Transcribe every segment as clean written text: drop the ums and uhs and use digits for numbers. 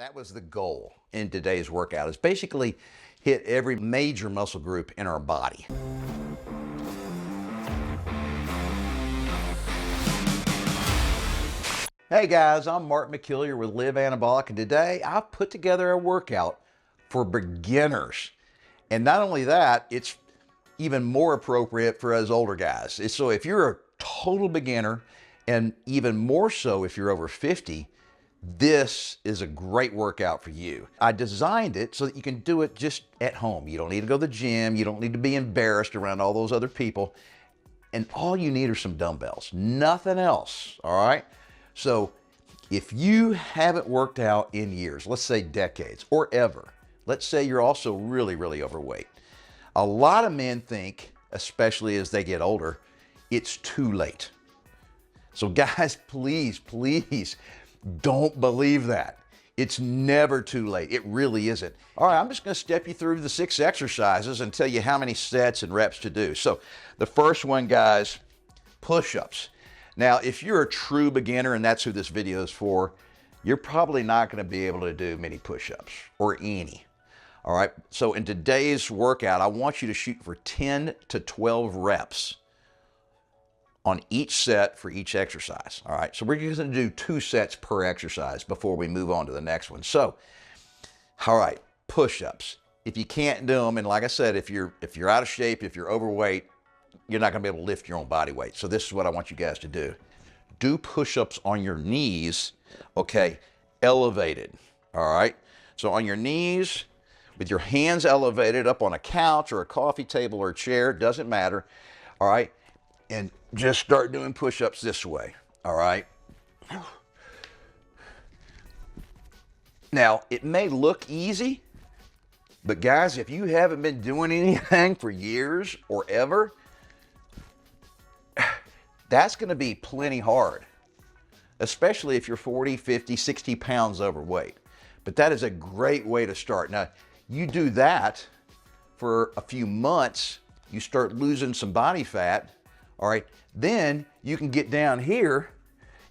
That was the goal in today's workout, is basically hit every major muscle group in our body. Hey guys, I'm Mark McKillier with Live Anabolic, and today I've put together a workout for beginners. And not only that, it's even more appropriate for us older guys. So if you're a total beginner, and even more so if you're over 50, this is a great workout for you. I designed it so that you can do it just at home. You don't need to go to the gym. You don't need to be embarrassed around all those other people. And all you need are some dumbbells, nothing else, all right? So if you haven't worked out in years, let's say decades or ever, let's say you're also really, really overweight. A lot of men think, especially as they get older, it's too late. So guys, please, please don't believe that. It's never too late. It really isn't. All right, I'm just going to step you through the 6 exercises and tell you how many sets and reps to do. So the first one, guys, push-ups. Now, if you're a true beginner, and that's who this video is for, you're probably not going to be able to do many push-ups or any. All right, so in today's workout, I want you to shoot for 10 to 12 reps on each set for each exercise. All right, so we're just going to do 2 sets per exercise before we move on to the next one. So, all right, push-ups. If you can't do them, and like I said, if you're out of shape, if you're overweight, you're not going to be able to lift your own body weight. So this is what I want you guys to do. Do push-ups on your knees, okay, elevated, all right? So on your knees, with your hands elevated up on a couch or a coffee table or a chair, doesn't matter, all right? And just start doing push-ups this way, all right? Now, it may look easy, but guys, if you haven't been doing anything for years or ever, that's going to be plenty hard, especially if you're 40, 50, 60 pounds overweight. But that is a great way to start. Now, you do that for a few months, you start losing some body fat, all right, then you can get down here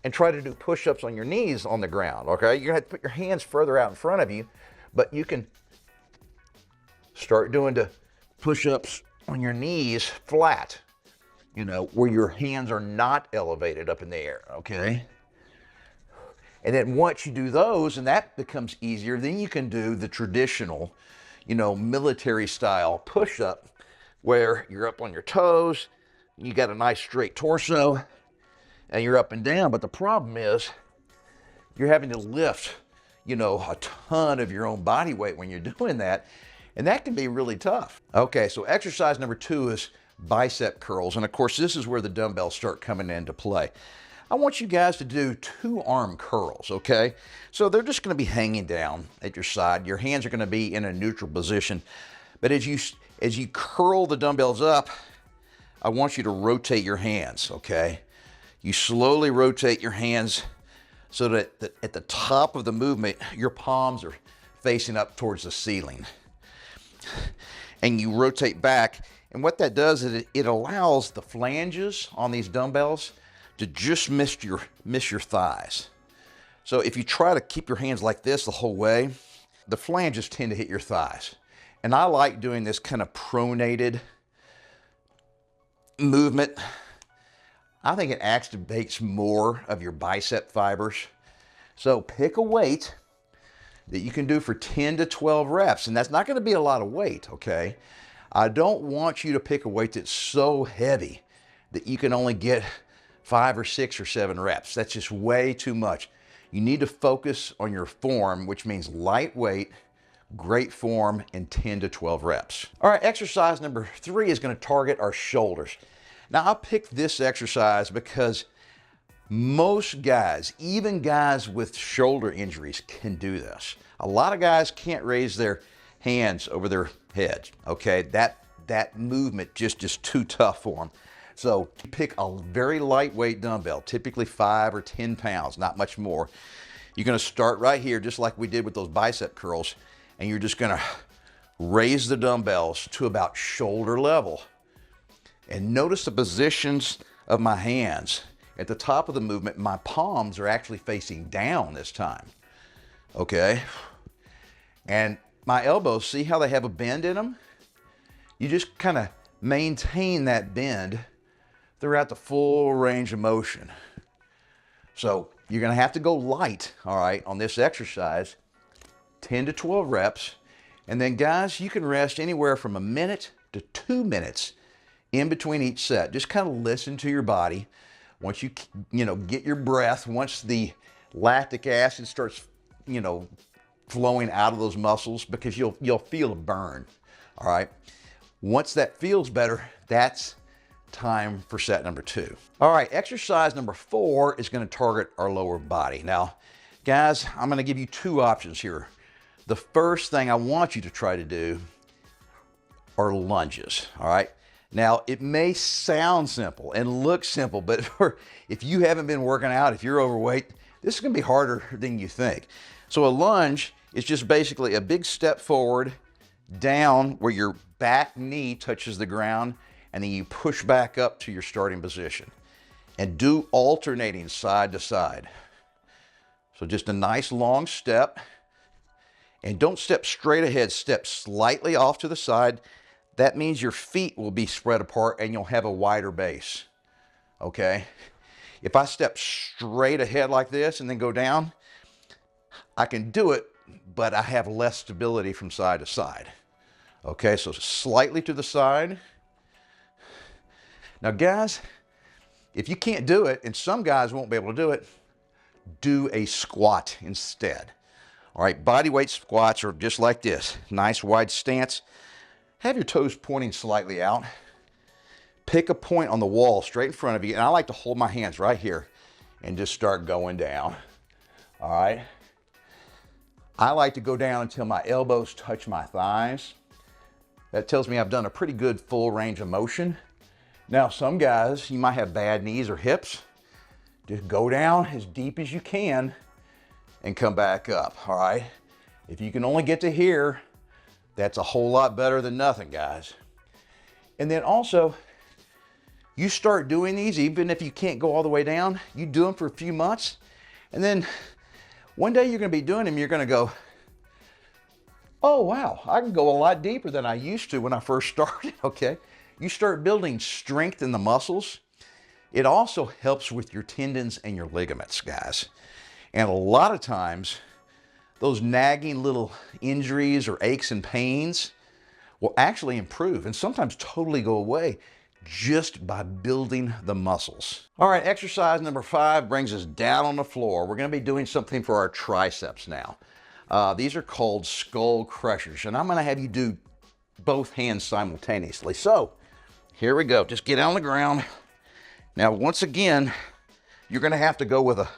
and try to do push-ups on your knees on the ground, okay? You're gonna have to put your hands further out in front of you, but you can start doing the push-ups on your knees flat, you know, where your hands are not elevated up in the air, okay? And then once you do those and that becomes easier, then you can do the traditional, you know, military style push-up where you're up on your toes, you got a nice straight torso, and you're up and down. But the problem is you're having to lift, you know, a ton of your own body weight when you're doing that, and that can be really tough. Okay, so exercise number 2 is bicep curls, and of course this is where the dumbbells start coming into play. I want you guys to do 2 arm curls, okay? So they're just going to be hanging down at your side. Your hands are going to be in a neutral position, but as you curl the dumbbells up, I want you to rotate your hands, okay? You slowly rotate your hands so that at the top of the movement, your palms are facing up towards the ceiling. And you rotate back, and what that does is it allows the flanges on these dumbbells to just miss your thighs. So if you try to keep your hands like this the whole way, the flanges tend to hit your thighs. And I like doing this kind of pronated movement. I think it activates more of your bicep fibers. So pick a weight that you can do for 10 to 12 reps, and that's not going to be a lot of weight, okay? I don't want you to pick a weight that's so heavy that you can only get 5 or 6 or 7 reps. That's just way too much. You need to focus on your form, which means lightweight, great form, and 10 to 12 reps. All right, exercise number 3 is going to target our shoulders. Now, I picked this exercise because most guys, even guys with shoulder injuries, can do this. A lot of guys can't raise their hands over their heads, okay? That movement just is too tough for them. So pick a very lightweight dumbbell, typically 5 or 10 pounds, not much more. You're going to start right here, just like we did with those bicep curls, and you're just going to raise the dumbbells to about shoulder level. And notice the positions of my hands. At the top of the movement, my palms are actually facing down this time. Okay, And my elbows, see how they have a bend in them? You just kind of maintain that bend throughout the full range of motion. So you're gonna have to go light, all right, on this exercise, 10 to 12 reps. And then guys, you can rest anywhere from a minute to 2 minutes in between each set. Just kind of listen to your body. Once you get your breath, once the lactic acid starts, flowing out of those muscles, because you'll feel a burn, all right? Once that feels better, that's time for set number 2. All right, exercise number 4 is going to target our lower body. Now, guys, I'm going to give you 2 options here. The first thing I want you to try to do are lunges, all right? Now, it may sound simple and look simple, but if you haven't been working out, if you're overweight, this is going to be harder than you think. So a lunge is just basically a big step forward, down where your back knee touches the ground, and then you push back up to your starting position. And do alternating side to side. So just a nice long step. And don't step straight ahead, step slightly off to the side. That means your feet will be spread apart and you'll have a wider base, okay? If I step straight ahead like this and then go down, I can do it, but I have less stability from side to side. Okay, so slightly to the side. Now guys, if you can't do it, and some guys won't be able to do it, do a squat instead. All right, body weight squats are just like this. Nice wide stance. Have your toes pointing slightly out. Pick a point on the wall straight in front of you, and I like to hold my hands right here and just start going down. All right. I like to go down until my elbows touch my thighs. That tells me I've done a pretty good full range of motion. Now, some guys, you might have bad knees or hips. Just go down as deep as you can and come back up, all right? If you can only get to here, that's a whole lot better than nothing, guys. And then also, you start doing these, even if you can't go all the way down, you do them for a few months, and then one day you're gonna be doing them, you're gonna go, oh wow, I can go a lot deeper than I used to when I first started, okay? You start building strength in the muscles. It also helps with your tendons and your ligaments, guys. And a lot of times, those nagging little injuries or aches and pains will actually improve and sometimes totally go away just by building the muscles. All right, exercise number 5 brings us down on the floor. We're gonna be doing something for our triceps now. These are called skull crushers, and I'm gonna have you do both hands simultaneously. So, here we go, just get on the ground. Now, once again, you're gonna have to go with a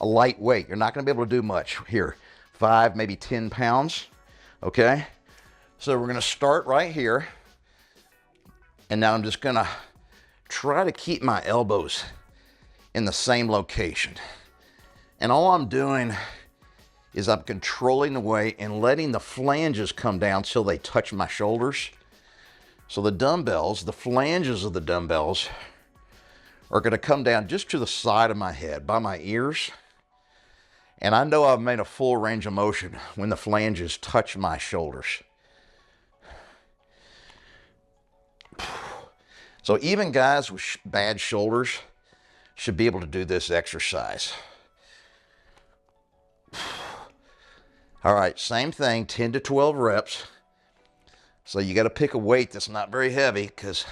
light weight. You're not gonna be able to do much here. 5, maybe 10 pounds, okay? So we're gonna start right here. And now I'm just gonna try to keep my elbows in the same location. And all I'm doing is I'm controlling the weight and letting the flanges come down till they touch my shoulders. So the dumbbells, the flanges of the dumbbells are gonna come down just to the side of my head, by my ears. And I know I've made a full range of motion when the flanges touch my shoulders. So even guys with bad shoulders should be able to do this exercise. All right, same thing, 10 to 12 reps. So you got to pick a weight that's not very heavy because,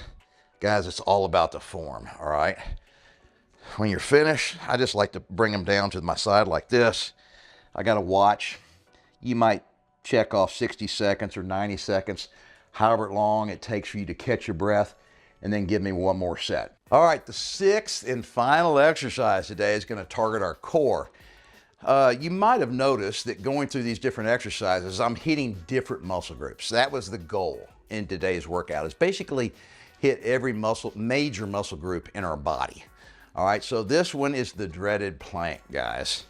guys, it's all about the form, all right? When you're finished, I just like to bring them down to my side like this. I got a watch. You might check off 60 seconds or 90 seconds, however long it takes for you to catch your breath, and then give me one more set. All right, the 6th and final exercise today is going to target our core. You might have noticed that going through these different exercises, I'm hitting different muscle groups. That was the goal in today's workout, is basically hit every major muscle group in our body. All right, so this one is the dreaded plank, guys.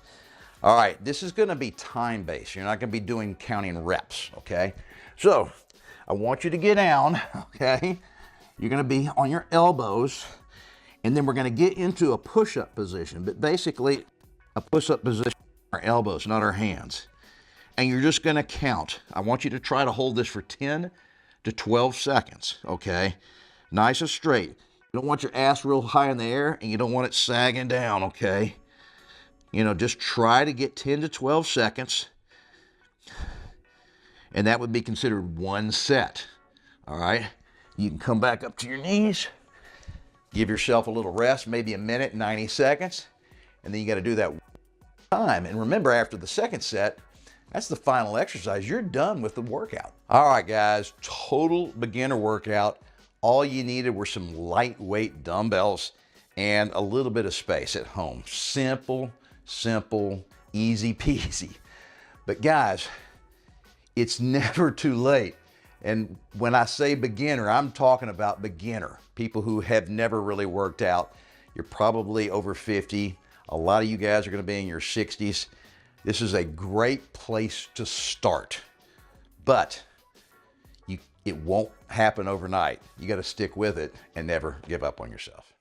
All right, this is gonna be time-based. You're not gonna be doing counting reps, okay? So, I want you to get down, okay? You're gonna be on your elbows, and then we're gonna get into a push-up position, but basically, a push-up position, our elbows, not our hands. and you're just gonna count. I want you to try to hold this for 10 to 12 seconds, okay? Nice and straight. You don't want your ass real high in the air, and you don't want it sagging down, okay? You know, just try to get 10 to 12 seconds, and that would be considered one set, all right? You can come back up to your knees, give yourself a little rest, maybe a minute, 90 seconds, and then you gotta do that one time. And remember, after the second set, that's the final exercise. You're done with the workout. All right, guys, total beginner workout. All you needed were some lightweight dumbbells and a little bit of space at home. Simple, simple, easy peasy. But guys, it's never too late. And when I say beginner, I'm talking about beginner. People who have never really worked out. You're probably over 50. A lot of you guys are gonna be in your 60s. This is a great place to start, but it won't happen overnight. You got to stick with it and never give up on yourself.